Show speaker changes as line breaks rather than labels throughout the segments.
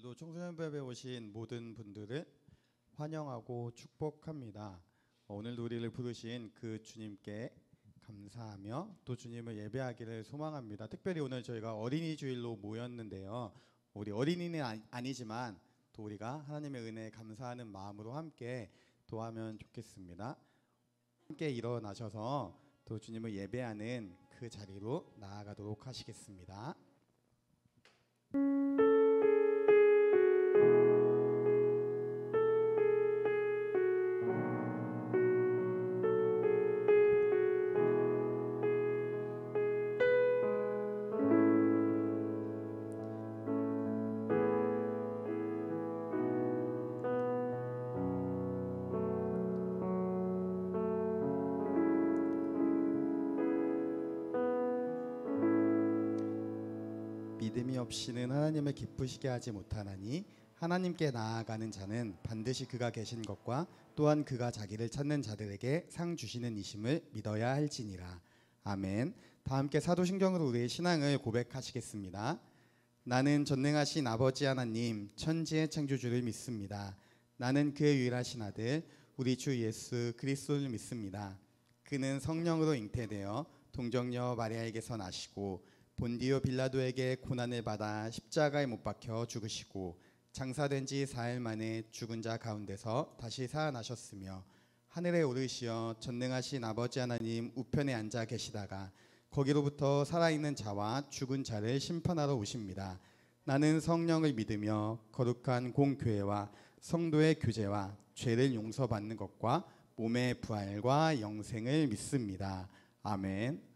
오늘도 청소년배에 오신 모든 분들을 환영하고 축복합니다. 오늘도 우리를 부르신 그 주님께 감사하며 또 주님을 예배하기를 소망합니다. 특별히 오늘 저희가 어린이 주일로 모였는데요. 우리 어린이는 아니지만 또 우리가 하나님의 은혜에 감사하는 마음으로 함께 도하면 좋겠습니다. 함께 일어나셔서 또 주님을 예배하는 그 자리로 나아가도록 하시겠습니다. 믿음이 없이는 하나님을 기쁘시게 하지 못하나니 하나님께 나아가는 자는 반드시 그가 계신 것과 또한 그가 자기를 찾는 자들에게 상 주시는 이심을 믿어야 할지니라. 아멘. 다 함께 사도신경으로 우리의 신앙을 고백하시겠습니다. 나는 전능하신 아버지 하나님 천지의 창조주를 믿습니다. 나는 그의 유일하신 아들 우리 주 예수 그리스도를 믿습니다. 그는 성령으로 잉태되어 동정녀 마리아에게서 나시고 본디오 빌라도에게 고난을 받아 십자가에 못 박혀 죽으시고 장사된 지 4일 만에 죽은 자 가운데서 다시 살아나셨으며 하늘에 오르시어 전능하신 아버지 하나님 우편에 앉아 계시다가 거기로부터 살아있는 자와 죽은 자를 심판하러 오십니다. 나는 성령을 믿으며 거룩한 공교회와 성도의 교제와 죄를 용서받는 것과 몸의 부활과 영생을 믿습니다. 아멘.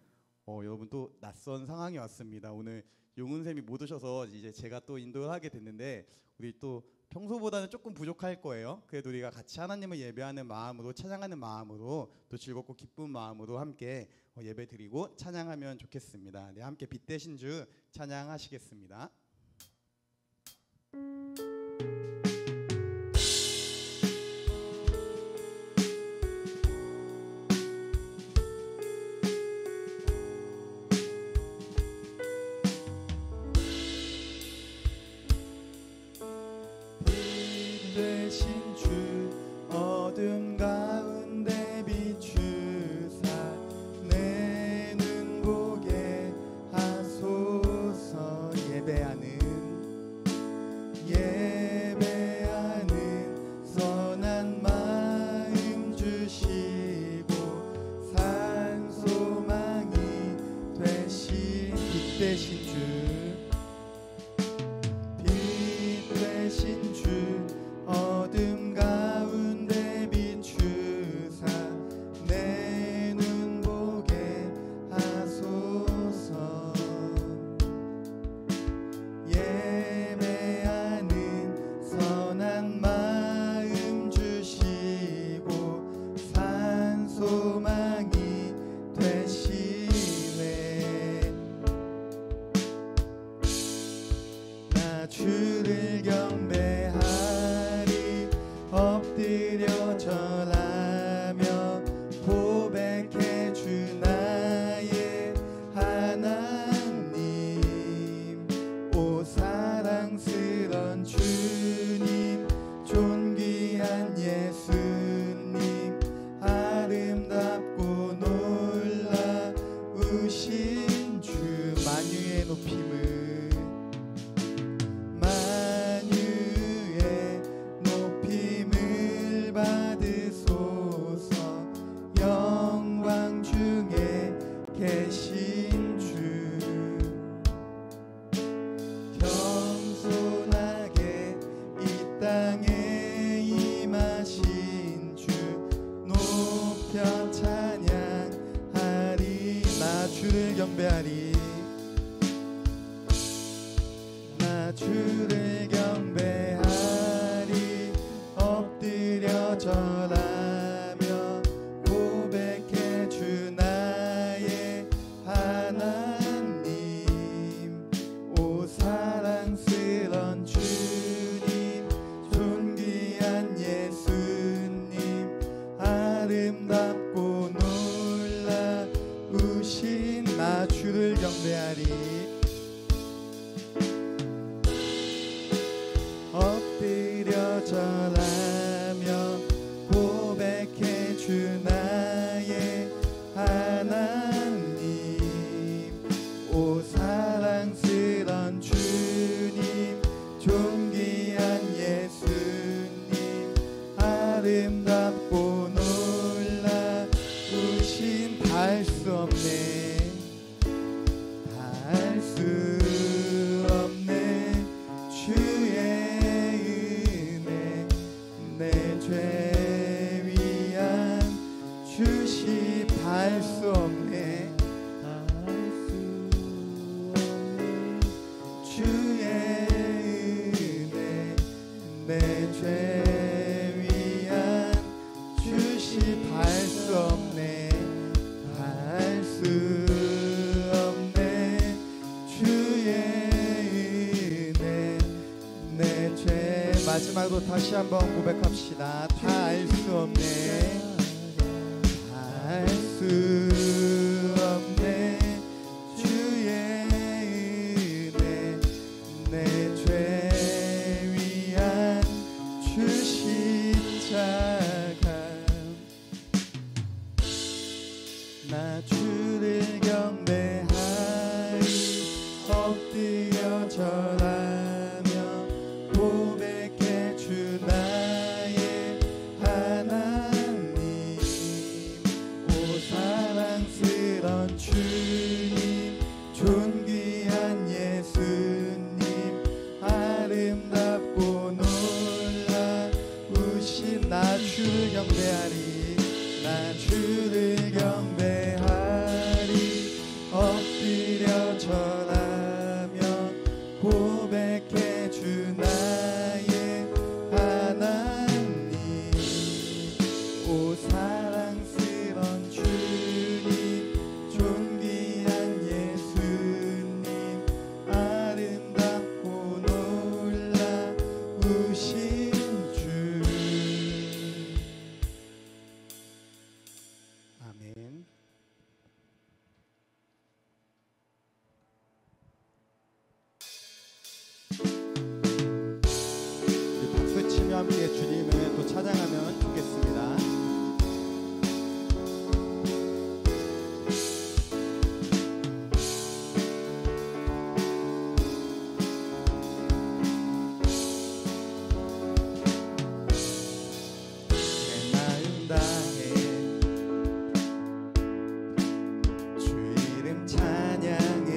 여러분 또 낯선 상황이 왔습니다. 오늘 용훈쌤이 못 오셔서 이제 제가 또 인도를 하게 됐는데 우리 또 평소보다는 조금 부족할 거예요. 그래도 우리가 같이 하나님을 예배하는 마음으로 찬양하는 마음으로 또 즐겁고 기쁜 마음으로 함께 예배 드리고 찬양하면 좋겠습니다. 네, 함께 빛 대신 주 찬양하시겠습니다.
되신 주 어둠 가운데 비추사 내 눈 보게 하소서. 예배하는 선한 마음 주시고 산 소망이 되신 빛 되신 주 어둠 가운데 비추사 내 눈 보게 하소서. 예배하는 선한 마음 주시고 산 소망이 되시네. 나 주를 경배하리 엎드려 절하며 고백해 주 나의 하나님. 오 사랑스런 주님 존귀한 예수님 아름답고 놀라우신 주 만유의 높임을 받으소서. 영광 중에 계신 주 겸손하게 절하며 고백해 주 나의 하나님. 오 사랑스런 주님, 존귀한 예수님, 아름답고 놀라우신 닿을 수 없네, 닿을 수 없네 주의 은혜. 내 죄 위한 주시 닿을 수 없네, 닿을 수 없네 주의 은혜. 내 죄 위한 주시 닿을 수 없네, 닿을 수 없네 주의 은혜. 내 죄. 마지막으로 다시 한번 고백합시다. 닿을 수 없네, 닿을 수 없네 주의 은혜. 내 죄 위한 주 십자가. 나 주를 경배하리, 엎드려 절하며 고백해 주 나의 하나님. 오 사랑스런 주님, 존귀한 예수님, 아름답고 놀라우신. 나 주를 경배하리, 나 주를 경배하리, 엎드려 절하며 고백해 주 나의 하나님. 오 사랑스런 주님, 존귀한 예수님, 아름답고 놀라우신 주. 아멘. 우리 박수 치며 함께 주님을 또 찬양하면 좋겠습니다. 내 마음 다해 주 이름 찬양해,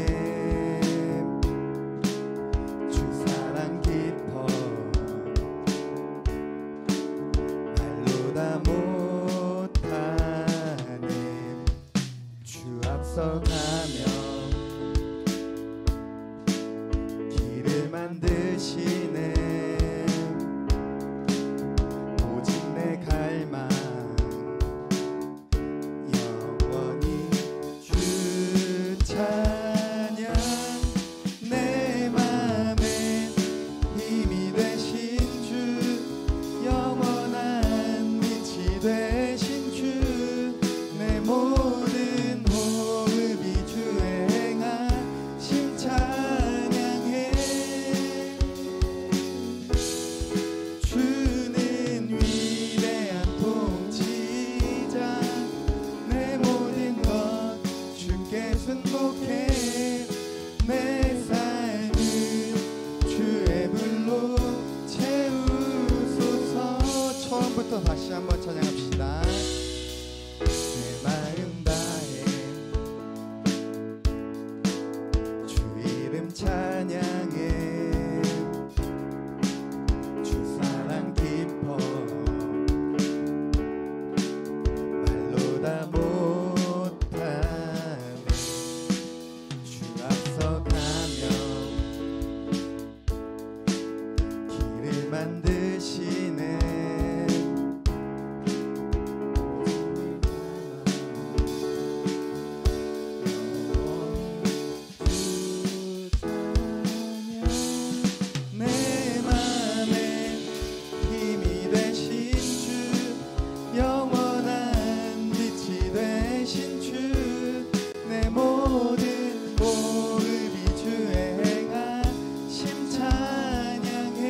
주 사랑 깊어 말로 다 못하네. 주 앞서가며 길을 만드시네. 오직 내 갈망 영원히 주 찬양. 내 맘에 힘이 되신 주, 영원한 빛이 되신 주, 내 모든 호흡이 주의 행하심 찬양해. 주는 위대한 통치자, 내 모든 것 주께 순복해. 내 삶은 주의 불로 채우소서. 처음부터 다시 한번 찬양합시다. 내 마음 다해 주 이름 찬양해, 주 사랑 깊어 말로 다 못하네. 주 앞서가며 길을 만드시네. 내 맘에 힘이 되신 주, 영원한 빛이 되신 주, 내 모든 호흡이 주의 행하심 찬양해.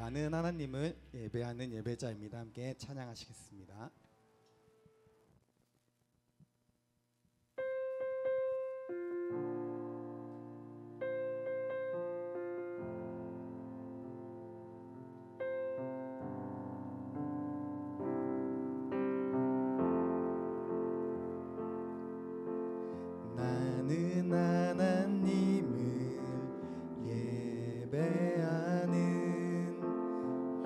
나는 하나님을 예배하는 예배자입니다. 함께 찬양하시겠습니다. 나는 하나님을 예배하는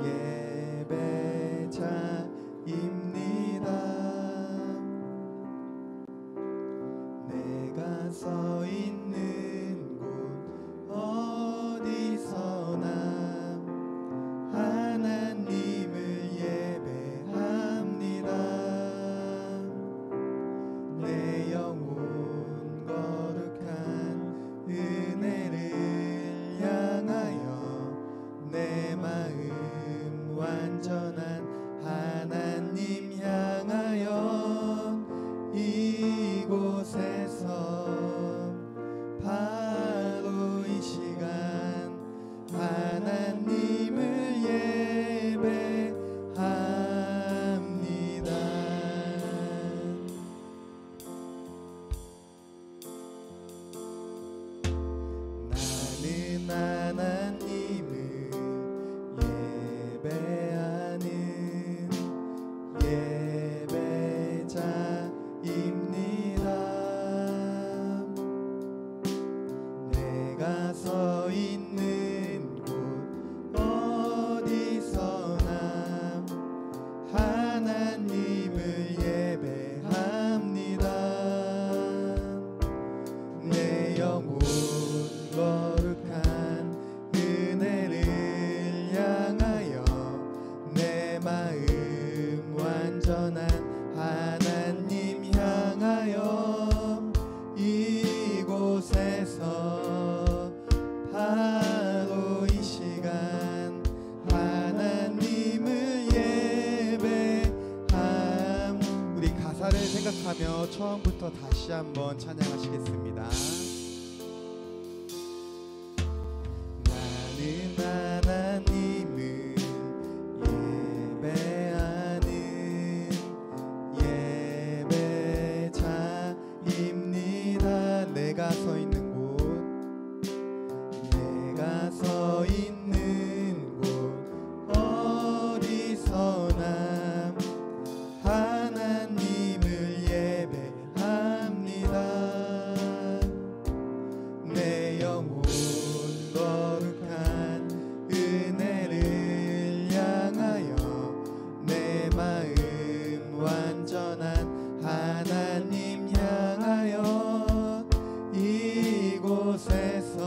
예배자입니다. 내가 서 있는 곳 어디서나 하나님을 예배합니다. 내 영혼 거룩한 은혜를 향하여 내 마음 완전한 하나님 향하여 이곳에서 바로 이 시간 하나님을 예배합니다. 나는 하나님을 예배하는 예배자입니다. 내가 서 있는 곳 어디서나 하나님을 예배합니다. 내 영혼 거룩한 은혜를 향하여 내 마음 완전한 하나님 향하여 이곳에서 바로 이 시간 하나님을 예배함. 우리 가사를 생각하며 처음부터 다시 한번 찬양하시겠습니다. 나는 하나님을 예배하는 예배자입니다. 내가 서 있는 곳 내가 서 있는 곳 어디서나 하나님을 예배합니다. 내 영혼 거룩한 은혜를 향하여 내 마음 완전한 하나님 향하여 이곳에서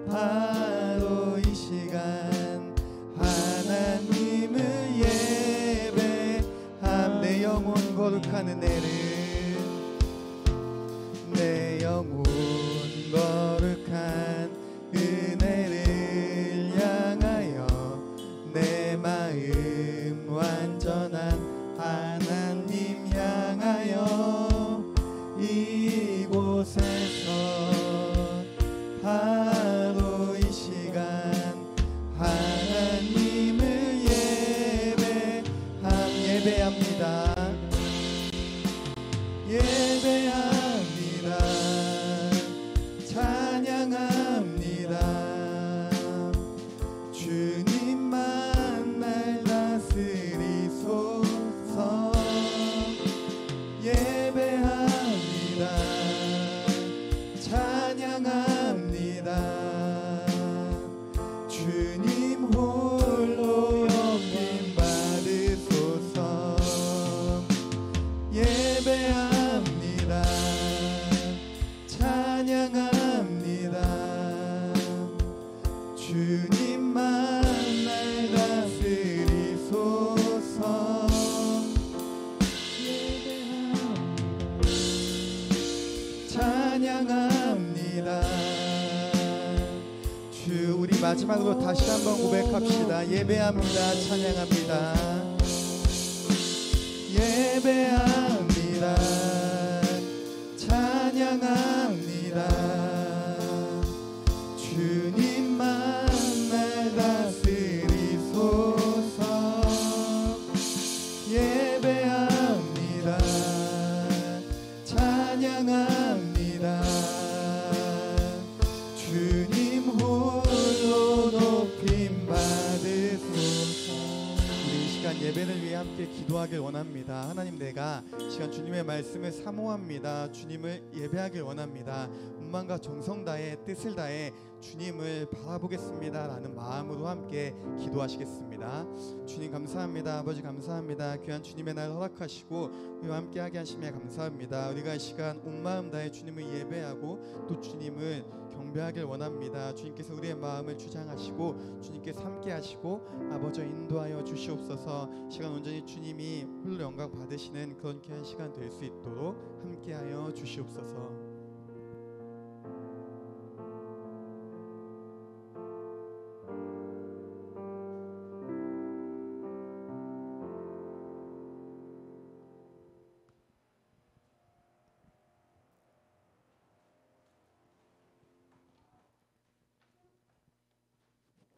바로 이 시간 하나님을 예배함. 내 영혼 거룩한 은혜를 내 영혼 거룩한 은혜를 향하여 내 마음 완전한 하나님 향하여 이곳에서 바로 이 시간 하나님을 예배합니다. 예배합니다. 찬양합니다. 주님만 날 다스리소서. 예배합니다. 찬양합니다. 주님 홀로 높임 받으소서. 예배합니다. 찬양합니다. 주님만 날 다스리소서. 찬양합니다. 주 우리 마지막으로 다시 한번 고백합시다. 예배합니다. 찬양합니다. 예배합니다. 찬양합니다. 주님만 날 다스리소서. 함께 기도하길 원합니다. 하나님, 내가 시간 주님의 말씀을 사모합니다. 주님을 예배하길 원합니다. 마음과 정성 다해 뜻을 다해 주님을 바라보겠습니다 라는 마음으로 함께 기도하시겠습니다. 주님 감사합니다. 아버지 감사합니다. 귀한 주님의 날 허락하시고 우리와 함께하게 하심에 감사합니다. 우리가 이 시간 온 마음 다해 주님을 예배하고 또 주님을 경배하길 원합니다. 주님께서 우리의 마음을 주장하시고 주님께서 함께하시고 아버지 인도하여 주시옵소서. 시간 온전히 주님이 홀로 영광 받으시는 그런 귀한 시간 될 수 있도록 함께하여 주시옵소서.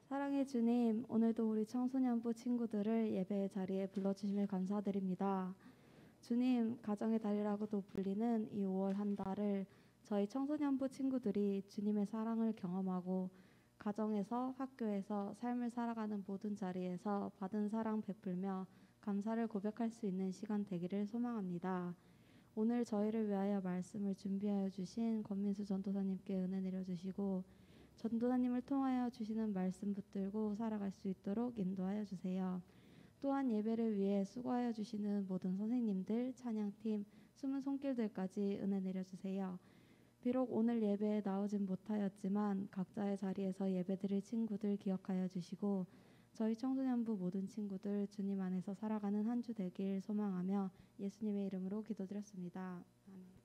사랑의 주님, 오늘도 우리 청소년부 친구들을 예배의 자리에 불러주심에 감사드립니다. 주님, 가정의 달이라고도 불리는 이 5월 한 달을 저희 청소년부 친구들이 주님의 사랑을 경험하고 가정에서, 학교에서, 삶을 살아가는 모든 자리에서 받은 사랑 베풀며 감사를 고백할 수 있는 시간 되기를 소망합니다. 오늘 저희를 위하여 말씀을 준비하여 주신 권민수 전도사님께 은혜 내려주시고 전도사님을 통하여 주시는 말씀 붙들고 살아갈 수 있도록 인도하여 주세요. 또한 예배를 위해 수고하여 주시는 모든 선생님들, 찬양팀, 숨은 손길들까지 은혜 내려주세요. 비록 오늘 예배에 나오진 못하였지만 각자의 자리에서 예배드릴 친구들 기억하여 주시고 저희 청소년부 모든 친구들 주님 안에서 살아가는 한 주 되길 소망하며 예수님의 이름으로 기도드렸습니다. 아멘.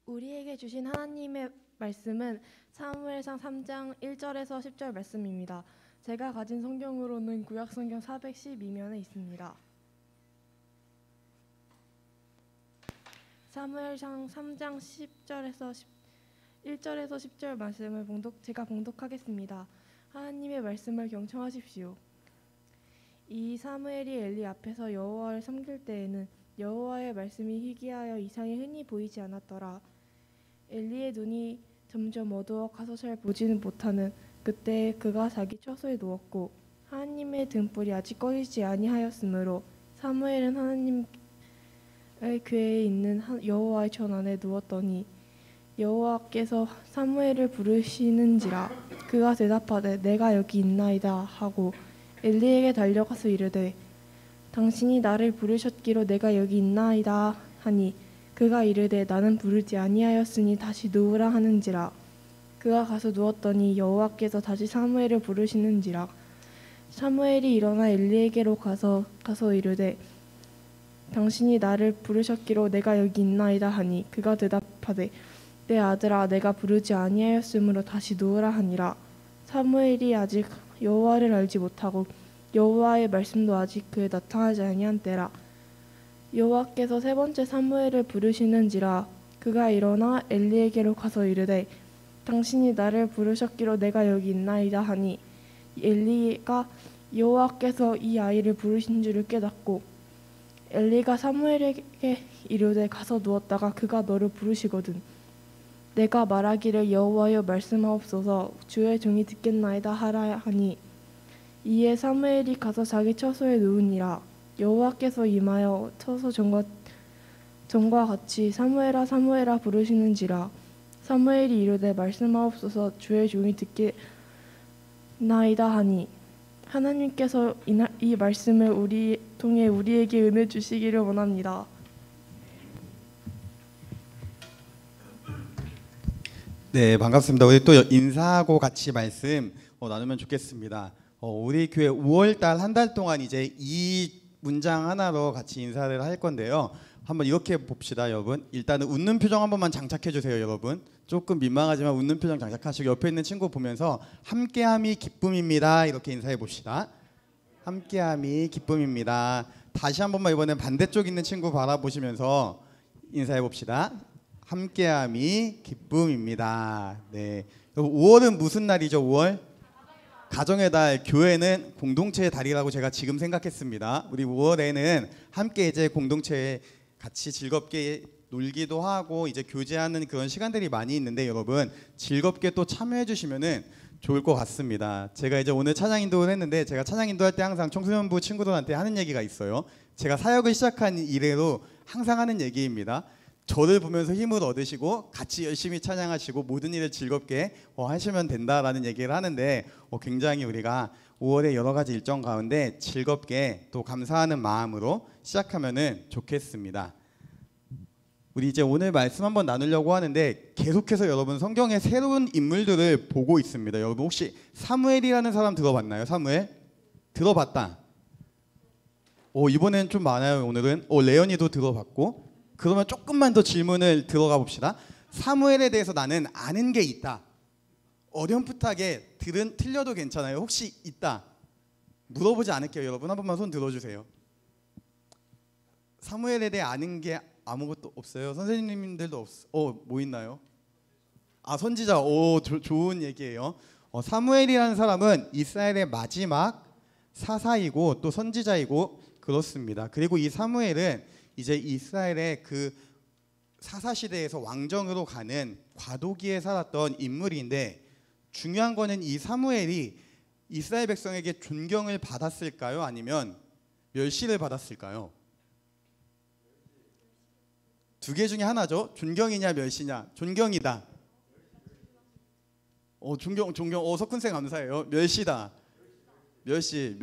우리에게 주신 하나님의 말씀은 사무엘상 3장 1절에서 10절 말씀입니다. 제가 가진 성경으로는 구약성경 412면에 있습니다. 사무엘상 3장 1절에서 10절 말씀을 제가 봉독하겠습니다. 하나님의 말씀을 경청하십시오. 이 사무엘이 엘리 앞에서 여호와를 섬길 때에는 여호와의 말씀이 희귀하여 이상이 흔히 보이지 않았더라. 엘리의 눈이 점점 어두워 가서 잘 보지는 못하는 그때 그가 자기 처소에 누웠고 하나님의 등불이 아직 꺼지지 아니하였으므로 사무엘은 하나님의 궤에 있는 여호와의 전 안에 누웠더니 여호와께서 사무엘을 부르시는지라. 그가 대답하되 내가 여기 있나이다 하고 엘리에게 달려가서 이르되 당신이 나를 부르셨기로 내가 여기 있나이다 하니 그가 이르되 나는 부르지 아니하였으니 다시 누우라 하는지라. 그가 가서 누웠더니 여호와께서 다시 사무엘을 부르시는지라. 사무엘이 일어나 엘리에게로 가서 이르되 당신이 나를 부르셨기로 내가 여기 있나이다 하니 그가 대답하되 내 아들아 내가 부르지 아니하였으므로 다시 누우라 하니라. 사무엘이 아직 여호와를 알지 못하고 여호와의 말씀도 아직 그에 나타나지 아니한 때라. 여호와께서 세 번째 사무엘을 부르시는지라. 그가 일어나 엘리에게로 가서 이르되 당신이 나를 부르셨기로 내가 여기 있나이다 하니 엘리가 여호와께서 이 아이를 부르신 줄을 깨닫고 엘리가 사무엘에게 이르되 가서 누웠다가 그가 너를 부르시거든 내가 말하기를 여호와여 말씀하옵소서 주의 종이 듣겠나이다 하라 하니 이에 사무엘이 가서 자기 처소에 누우니라. 여호와께서 임하여 처소 전과 같이 사무엘아 사무엘아 부르시는지라. 사무엘이 이르되 말씀하옵소서 주의 종이 듣겠나이다 하니 하나님께서 이 말씀을 통해 우리에게 은혜 주시기를 원합니다.
네, 반갑습니다. 우리 또 인사하고 같이 말씀 나누면 좋겠습니다. 우리 교회 5월달 한 달 동안 이제 이 문장 하나로 같이 인사를 할 건데요. 한번 이렇게 봅시다, 여러분. 일단은 웃는 표정 한 번만 장착해 주세요, 여러분. 조금 민망하지만 웃는 표정 장착하시고 옆에 있는 친구 보면서 함께함이 기쁨입니다. 이렇게 인사해 봅시다. 함께함이 기쁨입니다. 다시 한 번만 이번엔 반대쪽 있는 친구 바라보시면서 인사해 봅시다. 함께함이 기쁨입니다. 네. 5월은 무슨 날이죠? 5월? 가정의 달. 교회는 공동체의 달이라고 제가 지금 생각했습니다. 우리 5월에는 함께 이제 공동체에 같이 즐겁게 놀기도 하고 이제 교제하는 그런 시간들이 많이 있는데 여러분 즐겁게 또 참여해 주시면은 좋을 것 같습니다. 제가 이제 오늘 찬양 인도를 했는데 제가 찬양 인도할 때 항상 청소년부 친구들한테 하는 얘기가 있어요. 제가 사역을 시작한 이래로 항상 하는 얘기입니다. 저를 보면서 힘을 얻으시고 같이 열심히 찬양하시고 모든 일을 즐겁게 하시면 된다라는 얘기를 하는데 굉장히 우리가 5월의 여러 가지 일정 가운데 즐겁게 또 감사하는 마음으로 시작하면은 좋겠습니다. 우리 이제 오늘 말씀 한번 나누려고 하는데 계속해서 여러분 성경의 새로운 인물들을 보고 있습니다. 여러분 혹시 사무엘이라는 사람 들어봤나요? 사무엘? 들어봤다. 이번엔 좀 많아요. 오늘은 레언이도 들어봤고. 그러면 조금만 더 질문을 들어가 봅시다. 사무엘에 대해서 나는 아는 게 있다. 어렴풋하게 틀려도 괜찮아요. 혹시 있다. 물어보지 않을게요. 여러분 한 번만 손 들어주세요. 사무엘에 대해 아는 게 아무것도 없어요. 선생님들도 뭐 있나요? 선지자. 좋은 얘기예요. 사무엘이라는 사람은 이스라엘의 마지막 사사이고 또 선지자이고 그렇습니다. 그리고 이 사무엘은 이제 이스라엘의 그 사사 시대에서 왕정으로 가는 과도기에 살았던 인물인데 중요한 거는 이 사무엘이 이스라엘 백성에게 존경을 받았을까요? 아니면 멸시를 받았을까요? 두 개 중에 하나죠. 존경이냐 멸시냐. 존경이다. 존경. 석훈쌤 감사해요. 멸시다. 멸시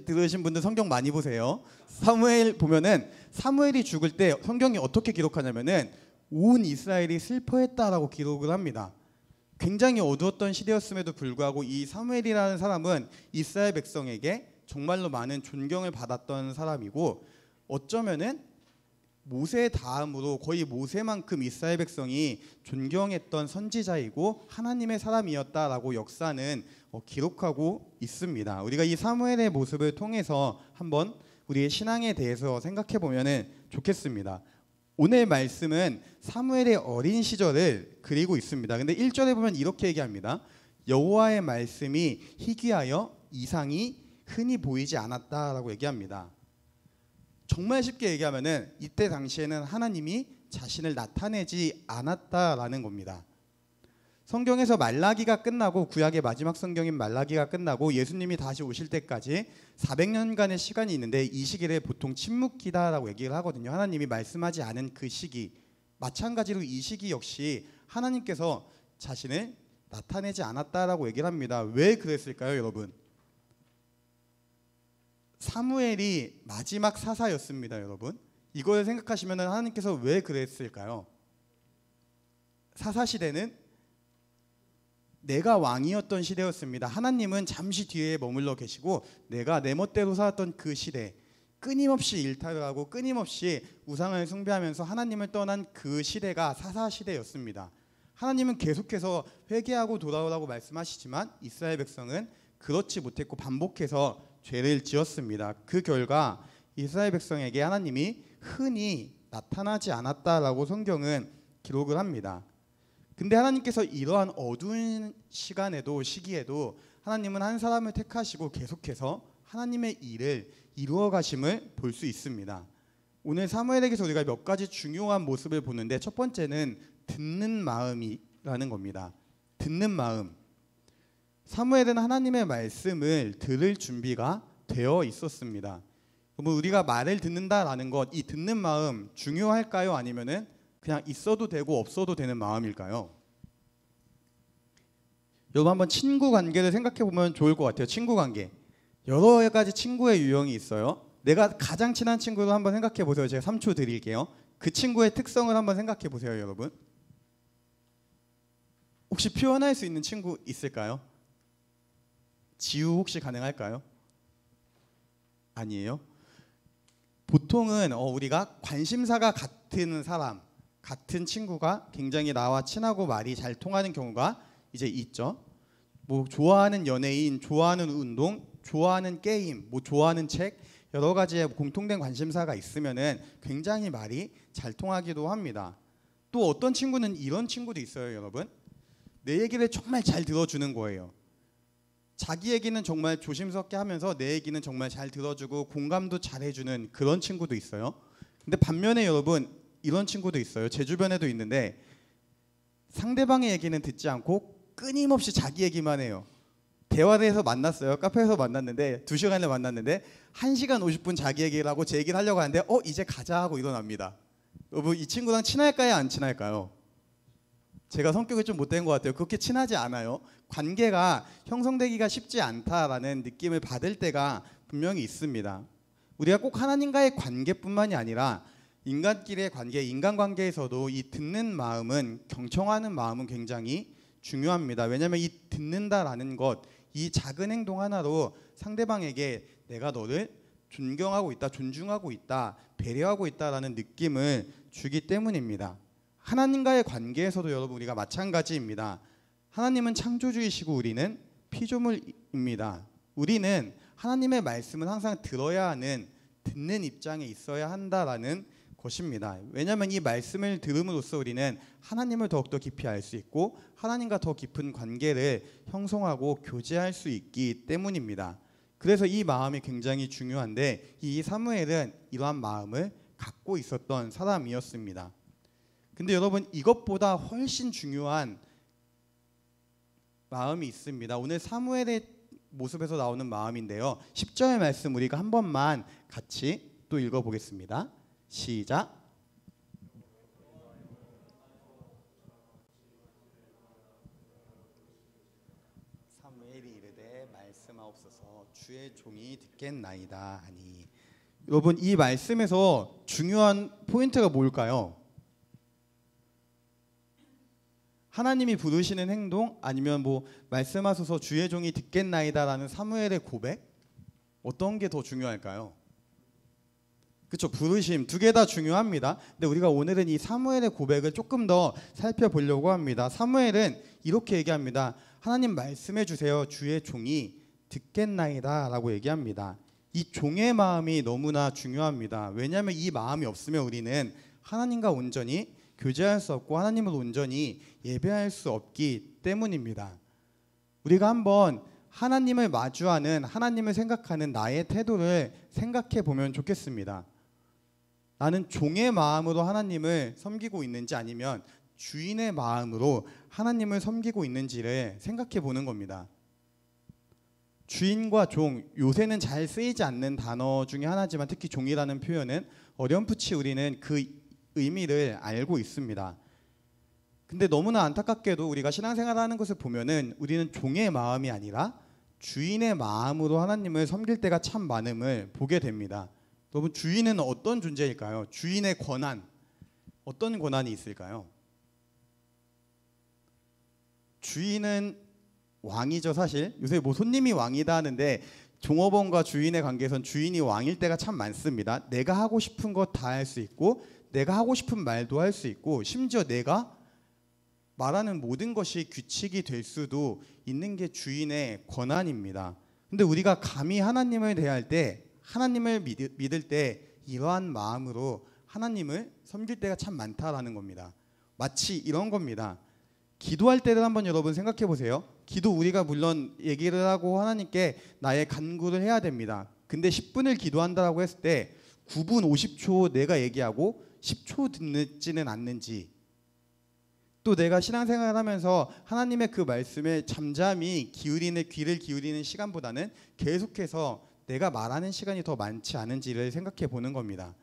들으신 분들 성경 많이 보세요. 사무엘 보면은 사무엘이 죽을 때 성경이 어떻게 기록하냐면은 온 이스라엘이 슬퍼했다라고 기록을 합니다. 굉장히 어두웠던 시대였음에도 불구하고 이 사무엘이라는 사람은 이스라엘 백성에게 정말로 많은 존경을 받았던 사람이고 어쩌면은 모세 다음으로 거의 모세만큼 이스라엘 백성이 존경했던 선지자이고 하나님의 사람이었다라고 역사는 기록하고 있습니다. 우리가 이 사무엘의 모습을 통해서 한번 우리의 신앙에 대해서 생각해 보면 좋겠습니다. 오늘 말씀은 사무엘의 어린 시절을 그리고 있습니다. 근데 1절에 보면 이렇게 얘기합니다. 여호와의 말씀이 희귀하여 이상이 흔히 보이지 않았다라고 얘기합니다. 정말 쉽게 얘기하면은 이때 당시에는 하나님이 자신을 나타내지 않았다라는 겁니다. 성경에서 말라기가 끝나고 구약의 마지막 성경인 말라기가 끝나고 예수님이 다시 오실 때까지 400년간의 시간이 있는데 이 시기를 보통 침묵기다라고 얘기를 하거든요. 하나님이 말씀하지 않은 그 시기. 마찬가지로 이 시기 역시 하나님께서 자신을 나타내지 않았다라고 얘기를 합니다. 왜 그랬을까요, 여러분? 사무엘이 마지막 사사였습니다, 여러분. 이걸 생각하시면 하나님께서 왜 그랬을까요? 사사 시대는 내가 왕이었던 시대였습니다. 하나님은 잠시 뒤에 머물러 계시고 내가 내 멋대로 살았던 그 시대, 끊임없이 일탈을 하고 끊임없이 우상을 숭배하면서 하나님을 떠난 그 시대가 사사 시대였습니다. 하나님은 계속해서 회개하고 돌아오라고 말씀하시지만 이스라엘 백성은 그렇지 못했고 반복해서 죄를 지었습니다. 그 결과 이스라엘 백성에게 하나님이 흔히 나타나지 않았다라고 성경은 기록을 합니다. 근데 하나님께서 이러한 어두운 시기에도 하나님은 한 사람을 택하시고 계속해서 하나님의 일을 이루어 가심을 볼 수 있습니다. 오늘 사무엘에게서 우리가 몇 가지 중요한 모습을 보는데 첫 번째는 듣는 마음이라는 겁니다. 듣는 마음. 사무엘은 하나님의 말씀을 들을 준비가 되어 있었습니다. 그러면 우리가 말을 듣는다라는 것, 이 듣는 마음 중요할까요? 아니면은 그냥 있어도 되고 없어도 되는 마음일까요? 여러분 한번 친구 관계를 생각해 보면 좋을 것 같아요. 친구 관계. 여러 가지 친구의 유형이 있어요. 내가 가장 친한 친구를 한번 생각해 보세요. 제가 3초 드릴게요. 그 친구의 특성을 한번 생각해 보세요, 여러분. 혹시 표현할 수 있는 친구 있을까요? 지우 혹시 가능할까요? 아니에요? 보통은 우리가 관심사가 같은 사람, 같은 친구가 굉장히 나와 친하고 말이 잘 통하는 경우가 이제 있죠. 뭐 좋아하는 연예인, 좋아하는 운동, 좋아하는 게임, 뭐 좋아하는 책 여러 가지의 공통된 관심사가 있으면은 굉장히 말이 잘 통하기도 합니다. 또 어떤 친구는 이런 친구도 있어요, 여러분. 내 얘기를 정말 잘 들어주는 거예요. 자기 얘기는 정말 조심스럽게 하면서 내 얘기는 정말 잘 들어주고 공감도 잘 해주는 그런 친구도 있어요. 근데 반면에 여러분 이런 친구도 있어요. 제 주변에도 있는데 상대방의 얘기는 듣지 않고 끊임없이 자기 얘기만 해요. 대화를 해서 만났어요. 카페에서 만났는데 2시간을 만났는데 1시간 50분 자기 얘기를 하고 제 얘기를 하려고 하는데 이제 가자 하고 일어납니다. 여러분 이 친구랑 친할까요? 안 친할까요? 제가 성격이 좀 못된 것 같아요. 그렇게 친하지 않아요. 관계가 형성되기가 쉽지 않다라는 느낌을 받을 때가 분명히 있습니다. 우리가 꼭 하나님과의 관계뿐만이 아니라 인간끼리의 관계, 인간관계에서도 이 듣는 마음은, 경청하는 마음은 굉장히 중요합니다. 왜냐하면 이 듣는다라는 것, 이 작은 행동 하나로 상대방에게 내가 너를 존경하고 있다, 존중하고 있다, 배려하고 있다라는 느낌을 주기 때문입니다. 하나님과의 관계에서도 여러분 우리가 마찬가지입니다. 하나님은 창조주이시고 우리는 피조물입니다. 우리는 하나님의 말씀을 항상 들어야 하는, 듣는 입장에 있어야 한다라는 것입니다. 왜냐하면 이 말씀을 들음으로써 우리는 하나님을 더욱더 깊이 알 수 있고 하나님과 더 깊은 관계를 형성하고 교제할 수 있기 때문입니다. 그래서 이 마음이 굉장히 중요한데 이 사무엘은 이러한 마음을 갖고 있었던 사람이었습니다. 근데 여러분 이것보다 훨씬 중요한 마음이 있습니다. 오늘 사무엘의 모습에서 나오는 마음인데요. 10절 말씀 우리가 한 번만 같이 또 읽어보겠습니다. 시작. 사무엘이 이르되 말씀하옵소서 주의 종이 듣겠나이다 하니. 여러분 이 말씀에서 중요한 포인트가 뭘까요? 하나님이 부르시는 행동 아니면 말씀하소서 주의 종이 듣겠나이다라는 사무엘의 고백, 어떤 게 더 중요할까요? 그렇죠. 부르심 두 개 다 중요합니다. 근데 우리가 오늘은 이 사무엘의 고백을 조금 더 살펴보려고 합니다. 사무엘은 이렇게 얘기합니다. 하나님 말씀해 주세요. 주의 종이 듣겠나이다 라고 얘기합니다. 이 종의 마음이 너무나 중요합니다. 왜냐하면 이 마음이 없으면 우리는 하나님과 온전히 교제할 수 없고 하나님을 온전히 예배할 수 없기 때문입니다. 우리가 한번 하나님을 마주하는, 하나님을 생각하는 나의 태도를 생각해 보면 좋겠습니다. 나는 종의 마음으로 하나님을 섬기고 있는지 아니면 주인의 마음으로 하나님을 섬기고 있는지를 생각해 보는 겁니다. 주인과 종, 요새는 잘 쓰이지 않는 단어 중에 하나지만 특히 종이라는 표현은 어렴풋이 우리는 그 의미를 알고 있습니다. 근데 너무나 안타깝게도 우리가 신앙생활을 하는 것을 보면은 우리는 종의 마음이 아니라 주인의 마음으로 하나님을 섬길 때가 참 많음을 보게 됩니다. 여러분 주인은 어떤 존재일까요? 주인의 권한, 어떤 권한이 있을까요? 주인은 왕이죠. 사실 요새 손님이 왕이다 하는데 종업원과 주인의 관계에선 주인이 왕일 때가 참 많습니다. 내가 하고 싶은 것 다 할 수 있고 내가 하고 싶은 말도 할 수 있고 심지어 내가 말하는 모든 것이 규칙이 될 수도 있는 게 주인의 권한입니다. 근데 우리가 감히 하나님을 대할 때, 하나님을 믿을 때 이러한 마음으로 하나님을 섬길 때가 참 많다라는 겁니다. 마치 이런 겁니다. 기도할 때를 한번 여러분 생각해 보세요. 기도 우리가 물론 얘기를 하고 하나님께 나의 간구를 해야 됩니다. 근데 10분을 기도한다라고 했을 때 9분 50초 내가 얘기하고 10초 듣지는 않는지, 또 내가 신앙생활을 하면서 하나님의 그 말씀에 잠잠히 귀를 기울이는 시간보다는 계속해서 내가 말하는 시간이 더 많지 않은지를 생각해 보는 겁니다.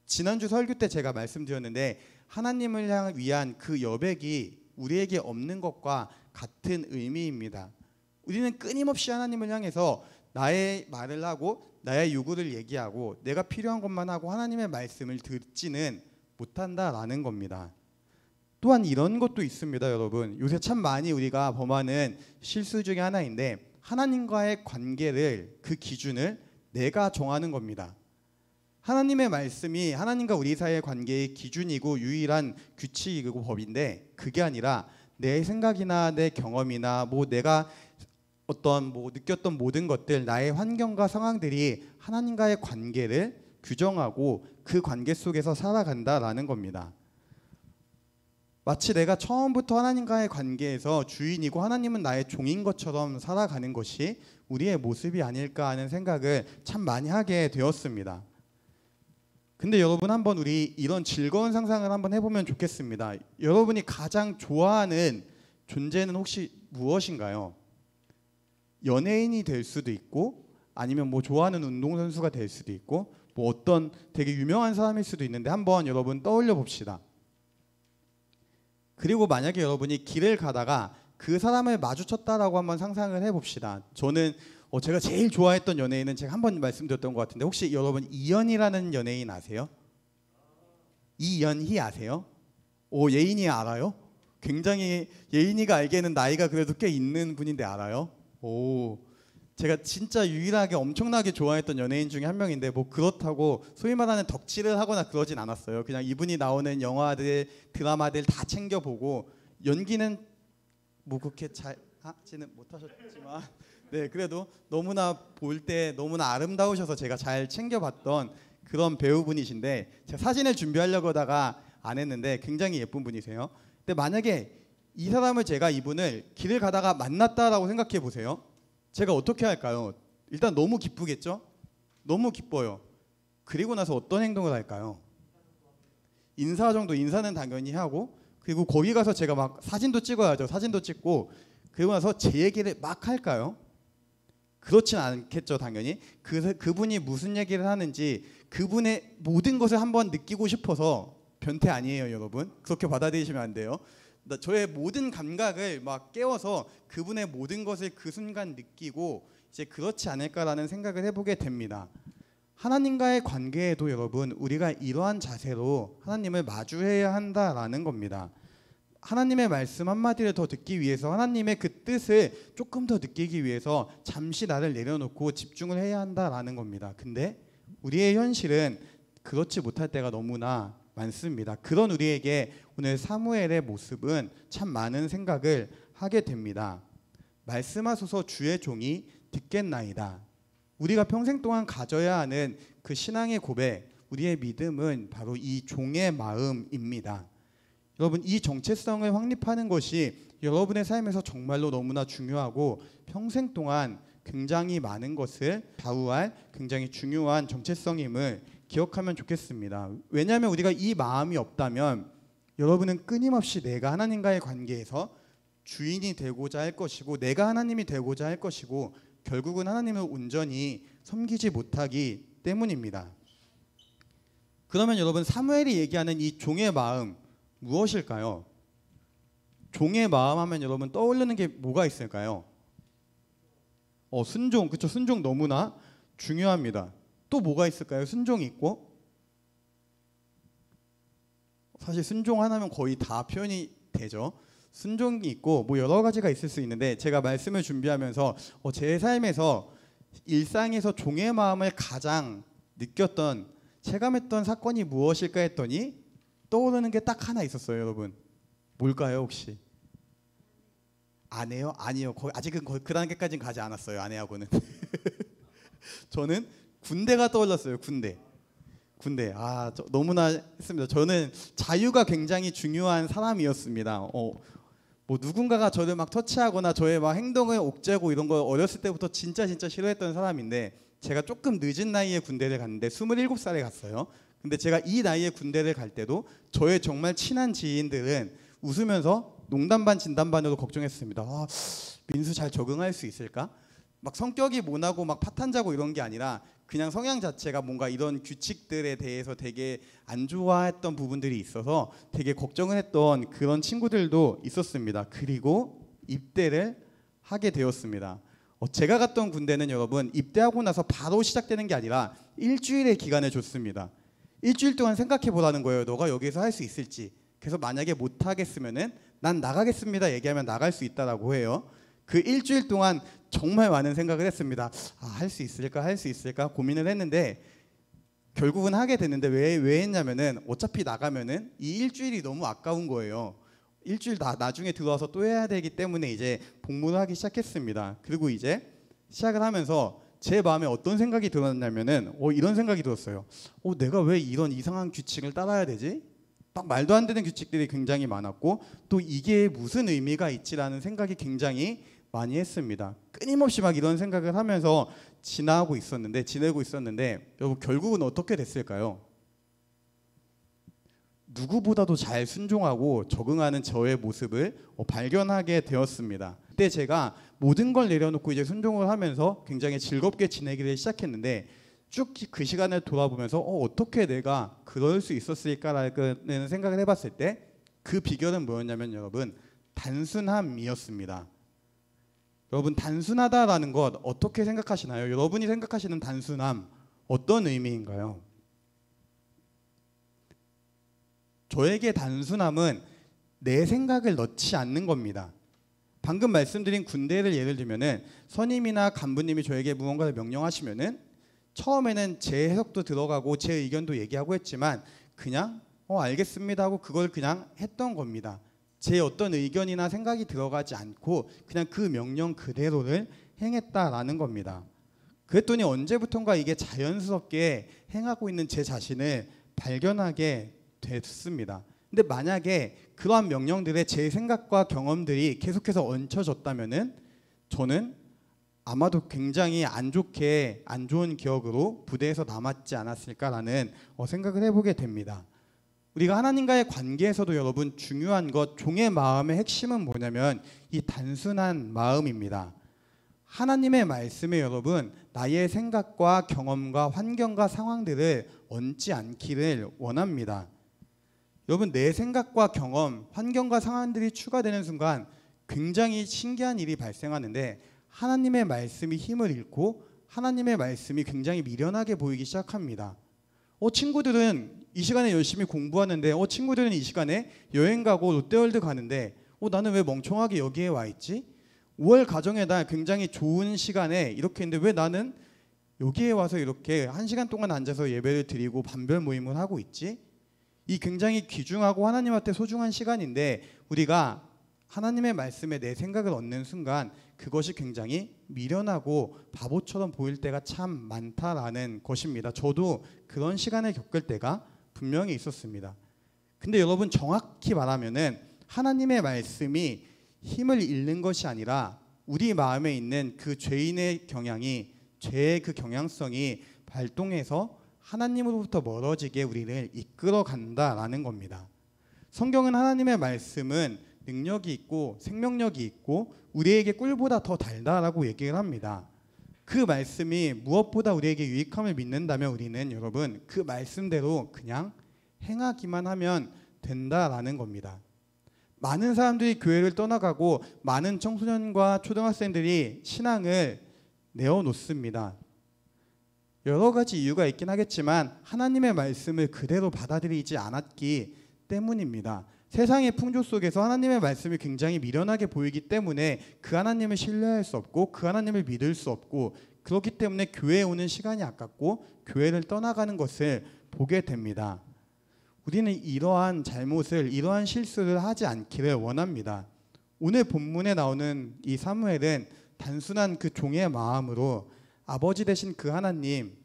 지난주 설교 때 제가 말씀드렸는데 하나님을 위한 그 여백이 우리에게 없는 것과 같은 의미입니다. 우리는 끊임없이 하나님을 향해서 나의 말을 하고 나의 요구를 얘기하고 내가 필요한 것만 하고 하나님의 말씀을 듣지는 못한다라는 겁니다. 또한 이런 것도 있습니다, 여러분. 요새 참 많이 우리가 범하는 실수 중에 하나인데 하나님과의 관계를, 그 기준을 내가 정하는 겁니다. 하나님의 말씀이 하나님과 우리 사이의 관계의 기준이고 유일한 규칙이고 법인데 그게 아니라 내 생각이나 내 경험이나 내가 어떤 뭐 느꼈던 모든 것들, 나의 환경과 상황들이 하나님과의 관계를 규정하고 그 관계 속에서 살아간다라는 겁니다. 마치 내가 처음부터 하나님과의 관계에서 주인이고 하나님은 나의 종인 것처럼 살아가는 것이 우리의 모습이 아닐까 하는 생각을 참 많이 하게 되었습니다. 근데 여러분, 한번 우리 이런 즐거운 상상을 한번 해보면 좋겠습니다. 여러분이 가장 좋아하는 존재는 혹시 무엇인가요? 연예인이 될 수도 있고, 아니면 뭐 좋아하는 운동선수가 될 수도 있고, 뭐 어떤 되게 유명한 사람일 수도 있는데, 한번 여러분 떠올려 봅시다. 그리고 만약에 여러분이 길을 가다가 그 사람을 마주쳤다라고 한번 상상을 해봅시다. 저는 제가 제일 좋아했던 연예인은 제가 한번 말씀드렸던 것 같은데, 혹시 여러분 이연희라는 연예인 아세요? 이연희 아세요? 예인이 알아요? 굉장히 예인이가 알기에는 나이가 그래도 꽤 있는 분인데 알아요? 제가 진짜 유일하게 엄청나게 좋아했던 연예인 중에 한 명인데, 뭐 그렇다고 소위 말하는 덕질을 하거나 그러진 않았어요. 그냥 이분이 나오는 영화들, 드라마들 다 챙겨보고, 연기는 뭐 그렇게 잘 하지는 못하셨지만 네, 그래도 너무나 볼 때 너무나 아름다우셔서 제가 잘 챙겨봤던 그런 배우분이신데, 제가 사진을 준비하려고 하다가 안 했는데 굉장히 예쁜 분이세요. 근데 만약에 이 사람을, 제가 이분을 길을 가다가 만났다라고 생각해 보세요. 제가 어떻게 할까요? 일단 너무 기쁘겠죠? 너무 기뻐요. 그리고 나서 어떤 행동을 할까요? 인사는 당연히 하고, 그리고 거기 가서 제가 막 사진도 찍어야죠. 사진도 찍고, 그리고 나서 제 얘기를 막 할까요? 그렇진 않겠죠, 당연히. 그분이 무슨 얘기를 하는지 그분의 모든 것을 한번 느끼고 싶어서, 변태 아니에요, 여러분. 그렇게 받아들이시면 안 돼요. 저의 모든 감각을 막 깨워서 그분의 모든 것을 그 순간 느끼고, 이제 그렇지 않을까라는 생각을 해보게 됩니다. 하나님과의 관계에도 여러분, 우리가 이러한 자세로 하나님을 마주해야 한다라는 겁니다. 하나님의 말씀 한마디를 더 듣기 위해서, 하나님의 그 뜻을 조금 더 느끼기 위해서 잠시 나를 내려놓고 집중을 해야 한다라는 겁니다. 근데 우리의 현실은 그렇지 못할 때가 너무나 많습니다. 그런 우리에게 오늘 사무엘의 모습은 참 많은 생각을 하게 됩니다. 말씀하소서 주의 종이 듣겠나이다. 우리가 평생 동안 가져야 하는 그 신앙의 고백, 우리의 믿음은 바로 이 종의 마음입니다. 여러분, 이 정체성을 확립하는 것이 여러분의 삶에서 정말로 너무나 중요하고, 평생 동안 굉장히 많은 것을 좌우할 굉장히 중요한 정체성임을 기억하면 좋겠습니다. 왜냐하면 우리가 이 마음이 없다면 여러분은 끊임없이 내가 하나님과의 관계에서 주인이 되고자 할 것이고, 내가 하나님이 되고자 할 것이고, 결국은 하나님을 온전히 섬기지 못하기 때문입니다. 그러면 여러분, 사무엘이 얘기하는 이 종의 마음 무엇일까요? 종의 마음 하면 여러분 떠오르는 게 뭐가 있을까요? 순종. 그렇죠. 순종 너무나 중요합니다. 또 뭐가 있을까요? 순종이 있고, 사실 순종 하나면 거의 다 표현이 되죠. 순종이 있고 뭐 여러 가지가 있을 수 있는데, 제가 말씀을 준비하면서 제 삶에서 일상에서 종의 마음을 가장 느꼈던, 체감했던 사건이 무엇일까 했더니 떠오르는 게 딱 하나 있었어요, 여러분. 뭘까요, 혹시? 아내요? 아니요. 아직은 그 단계까지는 가지 않았어요, 아내하고는. 저는 군대가 떠올랐어요, 군대. 너무나 했습니다. 저는 자유가 굉장히 중요한 사람이었습니다. 뭐 누군가가 저를 막 터치하거나 저의 막 행동을 옥죄고 이런 거 어렸을 때부터 진짜 싫어했던 사람인데, 제가 조금 늦은 나이에 군대를 갔는데 27살에 갔어요. 근데 제가 이 나이에 군대를 갈 때도 저의 정말 친한 지인들은 웃으면서 농담 반 진담 반으로 걱정했습니다. 민수 잘 적응할 수 있을까? 막 성격이 모나고 막 파탄자고 이런 게 아니라, 그냥 성향 자체가 뭔가 이런 규칙들에 대해서 되게 안 좋아했던 부분들이 있어서 되게 걱정을 했던 그런 친구들도 있었습니다. 그리고 입대를 하게 되었습니다. 제가 갔던 군대는 여러분, 입대하고 나서 바로 시작되는 게 아니라 일주일의 기간을 줬습니다. 일주일 동안 생각해 보라는 거예요. 너가 여기서 할 수 있을지. 그래서 만약에 못 하겠으면은 난 나가겠습니다 얘기하면 나갈 수 있다라고 해요. 그 일주일 동안 정말 많은 생각을 했습니다. 할 수 있을까 고민을 했는데, 결국은 하게 됐는데, 왜 했냐면은 어차피 나가면은 이 일주일이 너무 아까운 거예요. 일주일 나중에 들어와서 또 해야 되기 때문에 이제 복무를 하기 시작했습니다. 그리고 이제 시작을 하면서 제 마음에 어떤 생각이 들었냐면은 이런 생각이 들었어요. 내가 왜 이런 이상한 규칙을 따라야 되지? 막 말도 안 되는 규칙들이 굉장히 많았고 또 이게 무슨 의미가 있지라는 생각이 굉장히 많이 했습니다. 끊임없이 막 이런 생각을 하면서 지내고 있었는데 여러분 결국은 어떻게 됐을까요? 누구보다도 잘 순종하고 적응하는 저의 모습을 발견하게 되었습니다. 그때 제가 모든 걸 내려놓고 이제 순종을 하면서 굉장히 즐겁게 지내기를 시작했는데 쭉 그 시간을 돌아보면서 어떻게 내가 그럴 수 있었을까라는 생각을 해봤을 때 그 비결은 뭐였냐면 여러분 단순함이었습니다. 여러분 단순하다라는 것 어떻게 생각하시나요? 여러분이 생각하시는 단순함 어떤 의미인가요? 저에게 단순함은 내 생각을 넣지 않는 겁니다. 방금 말씀드린 군대를 예를 들면은 선임이나 간부님이 저에게 무언가를 명령하시면은 처음에는 제 해석도 들어가고 제 의견도 얘기하고 했지만 그냥 알겠습니다 하고 그걸 그냥 했던 겁니다. 제 어떤 의견이나 생각이 들어가지 않고 그냥 그 명령 그대로를 행했다라는 겁니다. 그랬더니 언제부턴가 이게 자연스럽게 행하고 있는 제 자신을 발견하게 됐습니다. 근데 만약에 그러한 명령들에 제 생각과 경험들이 계속해서 얹혀졌다면은 저는 아마도 굉장히 안 좋은 기억으로 부대에서 남았지 않았을까라는 생각을 해보게 됩니다. 우리가 하나님과의 관계에서도 여러분 중요한 것 종의 마음의 핵심은 뭐냐면 이 단순한 마음입니다. 하나님의 말씀에 여러분 나의 생각과 경험과 환경과 상황들을 얹지 않기를 원합니다. 여러분 내 생각과 경험, 환경과 상황들이 추가되는 순간 굉장히 신기한 일이 발생하는데 하나님의 말씀이 힘을 잃고 하나님의 말씀이 굉장히 미련하게 보이기 시작합니다. 친구들은 이 시간에 열심히 공부하는데 친구들은 이 시간에 여행 가고 롯데월드 가는데 나는 왜 멍청하게 여기에 와 있지? 5월 가정의 날 굉장히 좋은 시간에 이렇게 했는데 왜 나는 여기에 와서 이렇게 1시간 동안 앉아서 예배를 드리고 반별 모임을 하고 있지? 이 굉장히 귀중하고 하나님한테 소중한 시간인데 우리가 하나님의 말씀에 내 생각을 얻는 순간 그것이 굉장히 미련하고 바보처럼 보일 때가 참 많다라는 것입니다. 저도 그런 시간을 겪을 때가 분명히 있었습니다. 근데 여러분 정확히 말하면은 하나님의 말씀이 힘을 잃는 것이 아니라 우리 마음에 있는 그 죄인의 경향이 죄의 그 경향성이 발동해서 하나님으로부터 멀어지게 우리를 이끌어 간다라는 겁니다. 성경은 하나님의 말씀은 능력이 있고 생명력이 있고 우리에게 꿀보다 더 달다라고 얘기를 합니다. 그 말씀이 무엇보다 우리에게 유익함을 믿는다면 우리는 여러분 그 말씀대로 그냥 행하기만 하면 된다라는 겁니다. 많은 사람들이 교회를 떠나가고 많은 청소년과 초등학생들이 신앙을 내어놓습니다. 여러 가지 이유가 있긴 하겠지만 하나님의 말씀을 그대로 받아들이지 않았기 때문입니다. 세상의 풍조 속에서 하나님의 말씀이 굉장히 미련하게 보이기 때문에 그 하나님을 신뢰할 수 없고 그 하나님을 믿을 수 없고 그렇기 때문에 교회에 오는 시간이 아깝고 교회를 떠나가는 것을 보게 됩니다. 우리는 이러한 잘못을 이러한 실수를 하지 않기를 원합니다. 오늘 본문에 나오는 이 사무엘은 단순한 그 종의 마음으로 아버지 되신 그 하나님,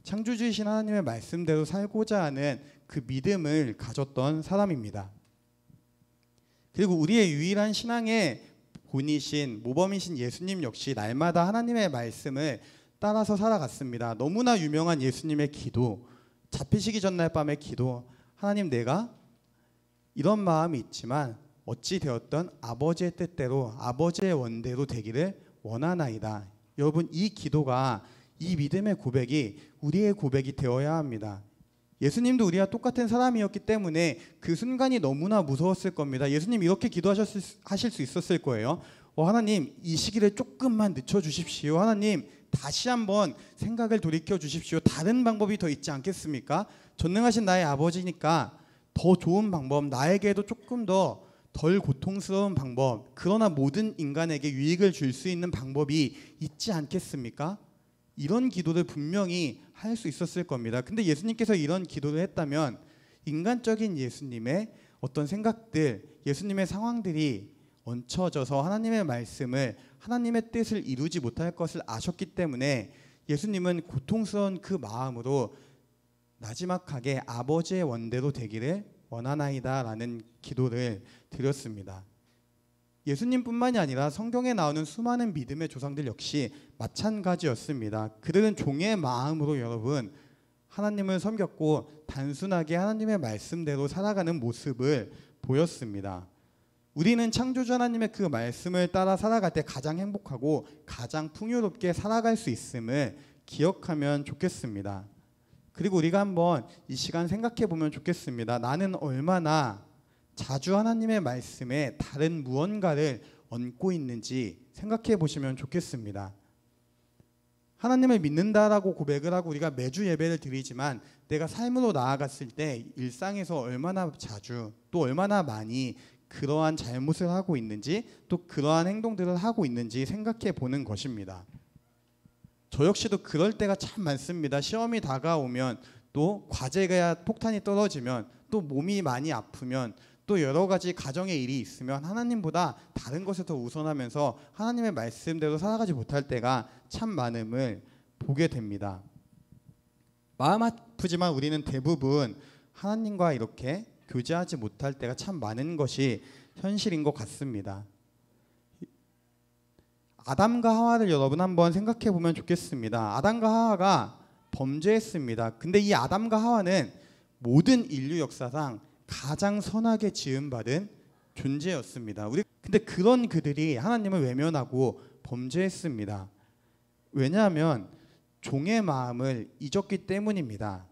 창조주이신 하나님의 말씀대로 살고자 하는 그 믿음을 가졌던 사람입니다. 그리고 우리의 유일한 신앙의 본이신 모범이신 예수님 역시 날마다 하나님의 말씀을 따라서 살아갔습니다. 너무나 유명한 예수님의 기도, 잡히시기 전날 밤의 기도, 하나님 내가 이런 마음이 있지만 어찌 되었던 아버지의 뜻대로 아버지의 원대로 되기를 원하나이다. 여러분 이 기도가 이 믿음의 고백이 우리의 고백이 되어야 합니다. 예수님도 우리와 똑같은 사람이었기 때문에 그 순간이 너무나 무서웠을 겁니다. 예수님 이렇게 기도하실 수 있었을 거예요. 하나님 이 시기를 조금만 늦춰주십시오. 하나님 다시 한번 생각을 돌이켜 주십시오. 다른 방법이 더 있지 않겠습니까? 전능하신 나의 아버지니까 더 좋은 방법, 나에게도 조금 더 덜 고통스러운 방법, 그러나 모든 인간에게 유익을 줄 수 있는 방법이 있지 않겠습니까? 이런 기도를 분명히 할 수 있었을 겁니다. 근데 예수님께서 이런 기도를 했다면 인간적인 예수님의 어떤 생각들, 예수님의 상황들이 얹혀져서 하나님의 말씀을, 하나님의 뜻을 이루지 못할 것을 아셨기 때문에 예수님은 고통스러운 그 마음으로 나지막하게 아버지의 원대로 되기를 원하나이다 라는 기도를 드렸습니다. 예수님뿐만이 아니라 성경에 나오는 수많은 믿음의 조상들 역시 마찬가지였습니다. 그들은 종의 마음으로 여러분 하나님을 섬겼고 단순하게 하나님의 말씀대로 살아가는 모습을 보였습니다. 우리는 창조주 하나님의 그 말씀을 따라 살아갈 때 가장 행복하고 가장 풍요롭게 살아갈 수 있음을 기억하면 좋겠습니다. 그리고 우리가 한번 이 시간 생각해 보면 좋겠습니다. 나는 얼마나 자주 하나님의 말씀에 다른 무언가를 얹고 있는지 생각해 보시면 좋겠습니다. 하나님을 믿는다라고 고백을 하고 우리가 매주 예배를 드리지만 내가 삶으로 나아갔을 때 일상에서 얼마나 자주 또 얼마나 많이 그러한 잘못을 하고 있는지 또 그러한 행동들을 하고 있는지 생각해 보는 것입니다. 저 역시도 그럴 때가 참 많습니다. 시험이 다가오면 또 과제가 폭탄이 떨어지면 또 몸이 많이 아프면 또 여러 가지 가정의 일이 있으면 하나님보다 다른 것에 더 우선하면서 하나님의 말씀대로 살아가지 못할 때가 참 많음을 보게 됩니다. 마음 아프지만 우리는 대부분 하나님과 이렇게 교제하지 못할 때가 참 많은 것이 현실인 것 같습니다. 아담과 하와를 여러분 한번 생각해 보면 좋겠습니다. 아담과 하와가 범죄했습니다. 근데 이 아담과 하와는 모든 인류 역사상 가장 선하게 지음받은 존재였습니다. 근데 그런 그들이 하나님을 외면하고 범죄했습니다. 왜냐하면 종의 마음을 잊었기 때문입니다.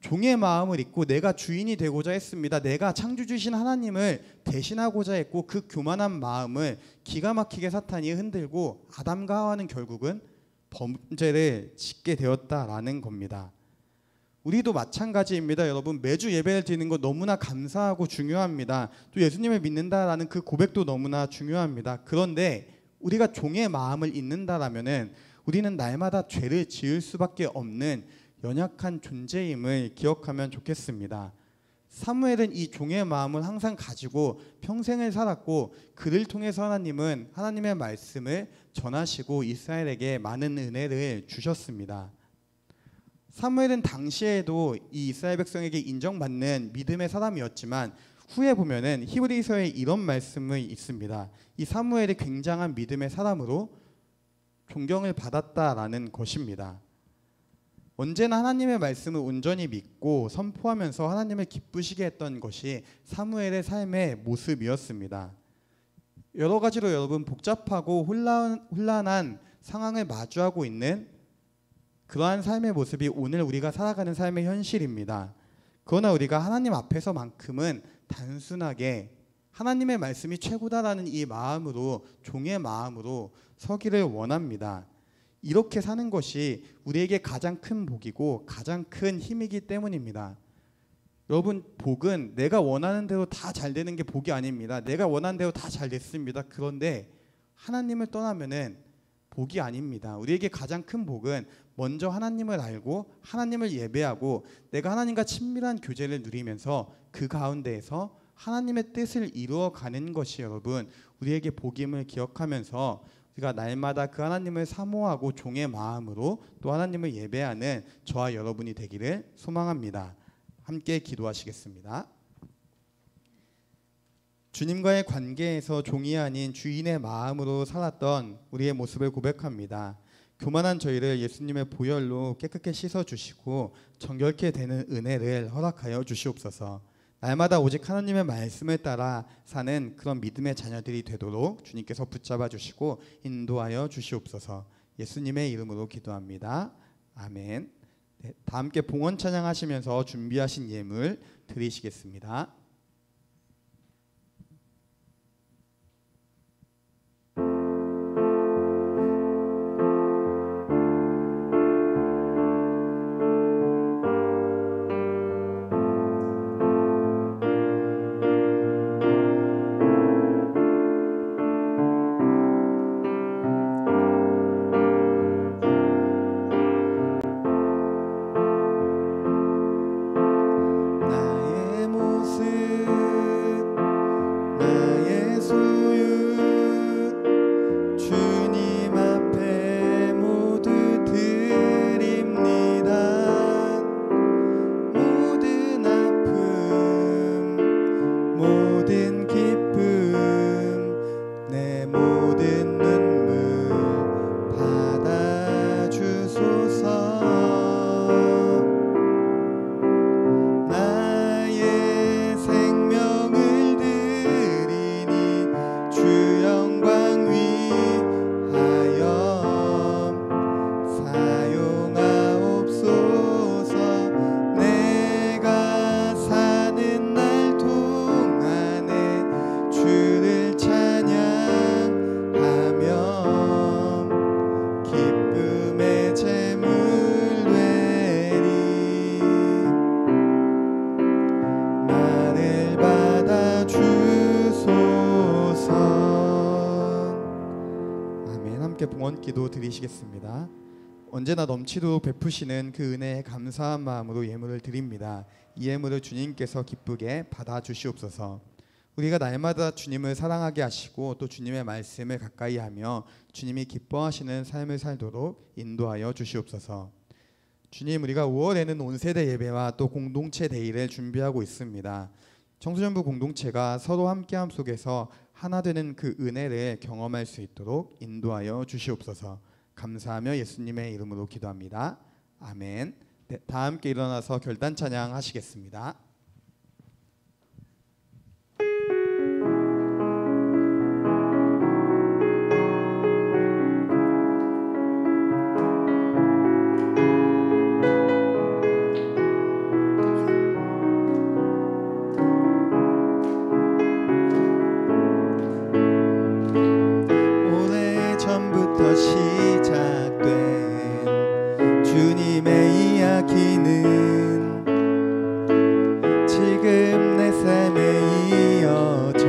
종의 마음을 잊고 내가 주인이 되고자 했습니다. 내가 창조주신 하나님을 대신하고자 했고 그 교만한 마음을 기가 막히게 사탄이 흔들고 아담과 하와는 결국은 범죄를 짓게 되었다라는 겁니다. 우리도 마찬가지입니다. 여러분 매주 예배를 드리는 것 너무나 감사하고 중요합니다. 또 예수님을 믿는다라는 그 고백도 너무나 중요합니다. 그런데 우리가 종의 마음을 잊는다라면은 우리는 날마다 죄를 지을 수밖에 없는 연약한 존재임을 기억하면 좋겠습니다. 사무엘은 이 종의 마음을 항상 가지고 평생을 살았고 그를 통해서 하나님은 하나님의 말씀을 전하시고 이스라엘에게 많은 은혜를 주셨습니다. 사무엘은 당시에도 이 이스라엘 백성에게 인정받는 믿음의 사람이었지만 후에 보면은 히브리서에 이런 말씀이 있습니다. 이 사무엘이 굉장한 믿음의 사람으로 존경을 받았다라는 것입니다. 언제나 하나님의 말씀을 온전히 믿고 선포하면서 하나님을 기쁘시게 했던 것이 사무엘의 삶의 모습이었습니다. 여러 가지로 여러분 복잡하고 혼란한 상황을 마주하고 있는 그러한 삶의 모습이 오늘 우리가 살아가는 삶의 현실입니다. 그러나 우리가 하나님 앞에서만큼은 단순하게 하나님의 말씀이 최고다라는 이 마음으로 종의 마음으로 서기를 원합니다. 이렇게 사는 것이 우리에게 가장 큰 복이고 가장 큰 힘이기 때문입니다. 여러분 복은 내가 원하는 대로 다 잘 되는 게 복이 아닙니다. 내가 원하는 대로 다 잘 됐습니다. 그런데 하나님을 떠나면은 복이 아닙니다. 우리에게 가장 큰 복은 먼저 하나님을 알고 하나님을 예배하고 내가 하나님과 친밀한 교제를 누리면서 그 가운데에서 하나님의 뜻을 이루어가는 것이 여러분 우리에게 복임을 기억하면서 우리가 날마다 그 하나님을 사모하고 종의 마음으로 또 하나님을 예배하는 저와 여러분이 되기를 소망합니다. 함께 기도하시겠습니다. 주님과의 관계에서 종이 아닌 주인의 마음으로 살았던 우리의 모습을 고백합니다. 교만한 저희를 예수님의 보혈로 깨끗게 씻어주시고 정결케 되는 은혜를 허락하여 주시옵소서. 날마다 오직 하나님의 말씀을 따라 사는 그런 믿음의 자녀들이 되도록 주님께서 붙잡아 주시고 인도하여 주시옵소서. 예수님의 이름으로 기도합니다. 아멘. 네, 다 함께 봉헌 찬양하시면서 준비하신 예물 드리시겠습니다. 나의 모습 한번 기도 드리시겠습니다. 언제나 넘치도록 베푸시는 그 은혜에 감사한 마음으로 예물을 드립니다. 이 예물을 주님께서 기쁘게 받아 주시옵소서. 우리가 날마다 주님을 사랑하게 하시고 또 주님의 말씀을 가까이 하며 주님이 기뻐하시는 삶을 살도록 인도하여 주시옵소서. 주님, 우리가 5월에는 온세대 예배와 또 공동체 데이를 준비하고 있습니다. 청소년부 공동체가 서로 함께함 속에서 하나 되는 그 은혜를 경험할 수 있도록 인도하여 주시옵소서. 감사하며 예수님의 이름으로 기도합니다. 아멘. 네, 다 함께 일어나서 결단 찬양 하시겠습니다.
오래전부터 시작된 주님의 이야기는 지금 내 삶에 이어져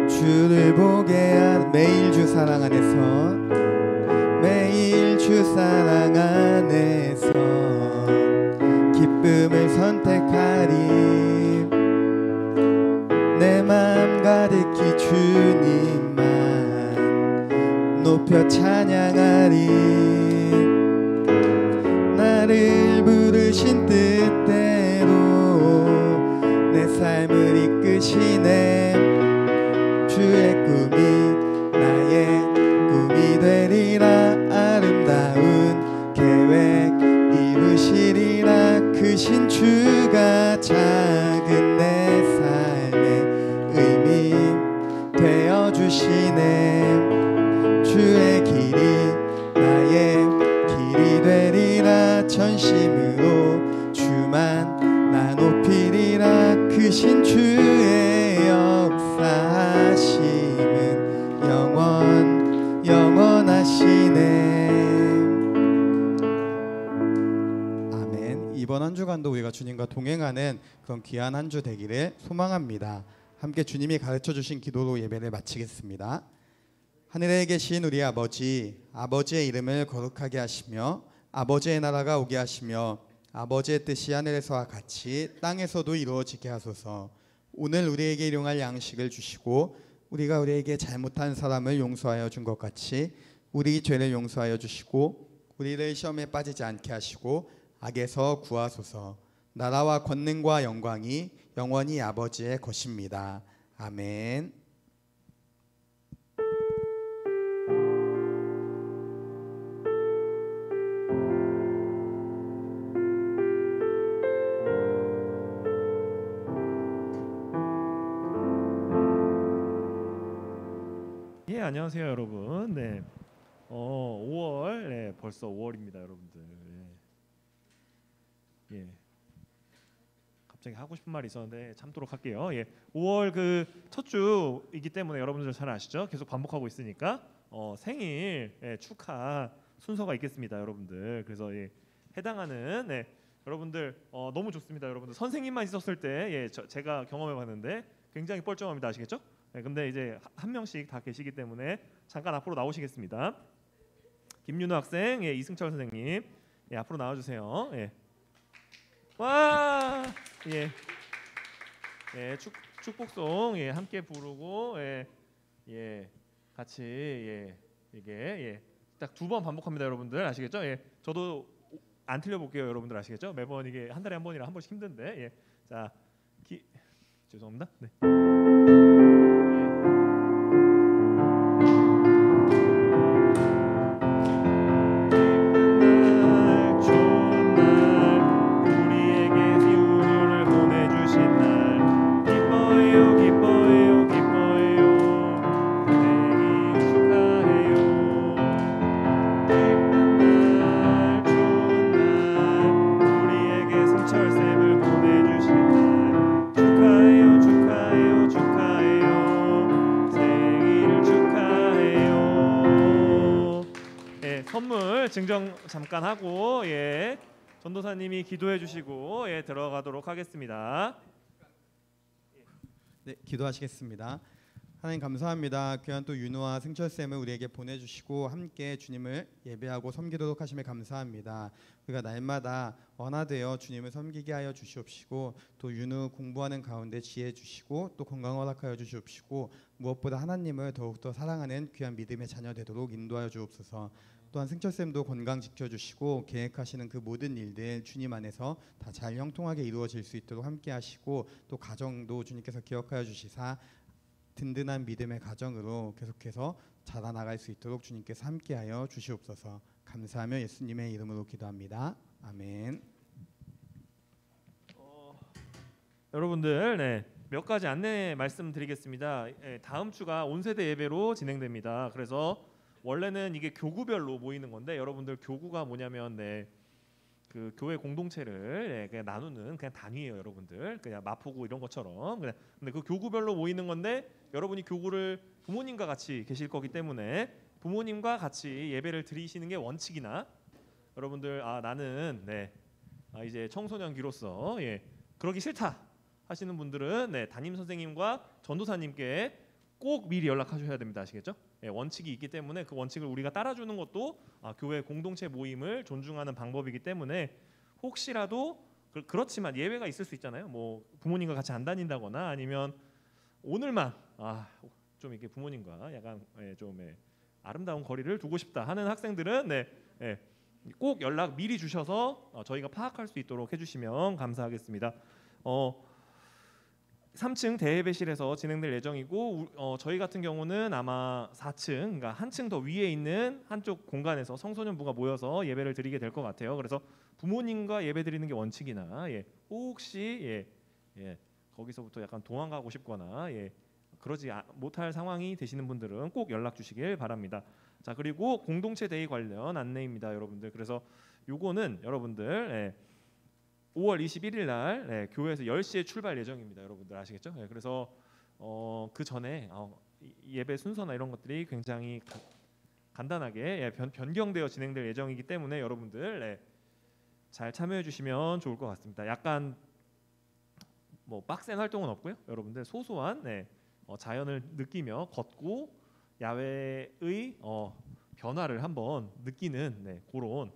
주를 보게 한 매일 주 사랑 안에서 매일 주 사랑 안에서 기쁨을 선택하리 내 맘 가득히 주님만 높여 찬양하리 나를 부르신 뜻대로 내 삶을 이끄시네 주의 꿈이 나의 꿈이 되리라 아름다운 계획 이루시리라 크신 주가 작은 내 삶의 의미 되어주시네 주의 길이 나의 길이 되리라 전심으로 주만 나 높이리라 크신 주의 역사하심은 영원하시네.
아멘. 이번 한 주간도 우리가 주님과 동행하는 그런 귀한 한 주 되기를 소망합니다. 함께 주님이 가르쳐 주신 기도로 예배를 마치겠습니다. 하늘에 계신 우리 아버지, 아버지의 이름을 거룩하게 하시며 아버지의 나라가 오게 하시며 아버지의 뜻이 하늘에서와 같이 땅에서도 이루어지게 하소서. 오늘 우리에게 일용할 양식을 주시고 우리가 우리에게 잘못한 사람을 용서하여 준 것 같이 우리 죄를 용서하여 주시고 우리를 시험에 빠지지 않게 하시고 악에서 구하소서. 나라와 권능과 영광이 영원히 아버지의 것입니다. 아멘.
예, 안녕하세요, 여러분. 네, 5월, 네, 벌써 5월입니다, 여러분들. 예, 갑자기 하고 싶은 말이 있었는데 참도록 할게요. 예, 5월 그 첫 주이기 때문에 여러분들 잘 아시죠? 계속 반복하고 있으니까 생일 축하 순서가 있겠습니다, 여러분들. 그래서 해당하는 여러분들 너무 좋습니다, 여러분들. 선생님만 있었을 때 제가 경험해봤는데 굉장히 뻘쭘합니다, 아시겠죠? 근데 이제 한 명씩 다 계시기 때문에 잠깐 앞으로 나오시겠습니다. 김윤호 학생, 이승철 선생님, 앞으로 나와주세요. 와, 축복송 함께 부르고 같이 이게 딱 2번 반복합니다, 여러분들. 아시겠죠? 저도 안 틀려볼게요, 여러분들. 아시겠죠? 매번 이게 한 달에 한 번이라 한 번씩 힘든데 자, 죄송합니다. 네. 선물 증정 잠깐 하고 전도사님이 기도해 주시고 들어가도록 하겠습니다.
네, 기도하시겠습니다. 하나님 감사합니다. 귀한 또 윤호와 승철 쌤을 우리에게 보내주시고 함께 주님을 예배하고 섬기도록 하심에 감사합니다. 우리가 날마다 원하되어 주님을 섬기게 하여 주시옵시고 또 윤호 공부하는 가운데 지혜 주시고 또 건강 허락하여 주시옵시고 무엇보다 하나님을 더욱더 사랑하는 귀한 믿음의 자녀 되도록 인도하여 주옵소서. 또한 승철 쌤도 건강 지켜주시고 계획하시는 그 모든 일들 주님 안에서 다 잘 형통하게 이루어질 수 있도록 함께 하시고 또 가정도 주님께서 기억하여 주시사 든든한 믿음의 가정으로 계속해서 자라나갈 수 있도록 주님께서 함께하여 주시옵소서. 감사하며 예수님의 이름으로 기도합니다. 아멘.
여러분들 몇 가지 안내 말씀드리겠습니다. 다음 주가 온세대 예배로 진행됩니다. 그래서 원래는 이게 교구별로 모이는 건데 여러분들 교구가 뭐냐면 그 교회 공동체를 그냥 나누는 그냥 단위예요, 여러분들. 그냥 마포구 이런 것처럼. 근데 그 교구별로 모이는 건데 여러분이 교구를 부모님과 같이 계실 거기 때문에 부모님과 같이 예배를 드리시는 게 원칙이나 여러분들 나는 이제 청소년기로서 그러기 싫다 하시는 분들은 담임 선생님과 전도사님께 꼭 미리 연락하셔야 됩니다. 아시겠죠? 원칙이 있기 때문에 그 원칙을 우리가 따라주는 것도 교회 공동체 모임을 존중하는 방법이기 때문에 혹시라도 그렇지만 예외가 있을 수 있잖아요. 뭐 부모님과 같이 안 다닌다거나 아니면 오늘만 좀 이렇게 부모님과 약간 좀 아름다운 거리를 두고 싶다 하는 학생들은 꼭 연락 미리 주셔서 저희가 파악할 수 있도록 해주시면 감사하겠습니다. 3층 대예배실에서 진행될 예정이고 저희 같은 경우는 아마 4층, 그러니까 한층 더 위에 있는 한쪽 공간에서 청소년부가 모여서 예배를 드리게 될 것 같아요. 그래서 부모님과 예배 드리는 게 원칙이나 혹시 거기서부터 약간 도망가고 싶거나 그러지 못할 상황이 되시는 분들은 꼭 연락 주시길 바랍니다. 자, 그리고 공동체 데이 관련 안내입니다, 여러분들. 그래서 요거는 여러분들 5월 21일 날 교회에서 10시에 출발 예정입니다. 여러분들 아시겠죠? 그래서 그 전에 예배 순서나 이런 것들이 굉장히 간단하게 변경되어 진행될 예정이기 때문에 여러분들 잘 참여해 주시면 좋을 것 같습니다. 약간 뭐 빡센 활동은 없고요. 여러분들 소소한 자연을 느끼며 걷고 야외의 변화를 한번 느끼는 그런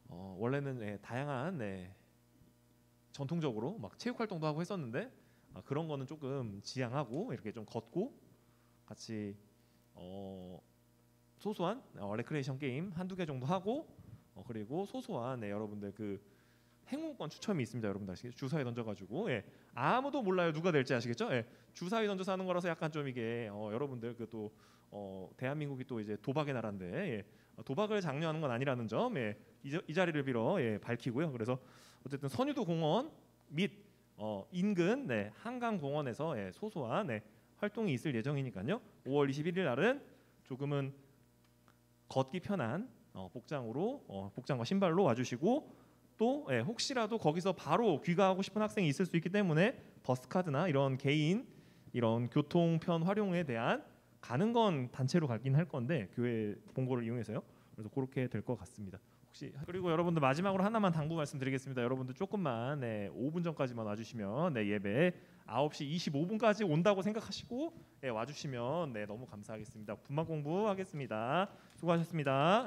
원래는 다양한 전통적으로 막 체육 활동도 하고 했었는데 그런 거는 조금 지양하고 이렇게 좀 걷고 같이 소소한 레크레이션 게임 한두 개 정도 하고 그리고 소소한 여러분들 그 행운권 추첨이 있습니다. 여러분들 아시겠죠? 주사위 던져가지고 아무도 몰라요 누가 될지 아시겠죠? 주사위 던져서 하는 거라서 약간 좀 이게 여러분들 그 또 대한민국이 또 이제 도박의 나라인데 도박을 장려하는 건 아니라는 점 이 자리를 빌어 밝히고요. 그래서 어쨌든 선유도 공원 및 인근 한강공원에서 소소한 활동이 있을 예정이니까요. 5월 21일 날은 조금은 걷기 편한 복장과 신발로 와주시고 또 혹시라도 거기서 바로 귀가하고 싶은 학생이 있을 수 있기 때문에 버스카드나 이런 개인 이런 교통편 활용에 대한 가는 건 단체로 가긴 할 건데 교회 본고를 이용해서요. 그래서 그렇게 될 것 같습니다. 혹시 그리고 여러분들 마지막으로 하나만 당부 말씀드리겠습니다. 여러분들 조금만 5분 전까지만 와주시면 예배 9시 25분까지 온다고 생각하시고 와주시면 너무 감사하겠습니다. 분만 공부하겠습니다. 수고하셨습니다.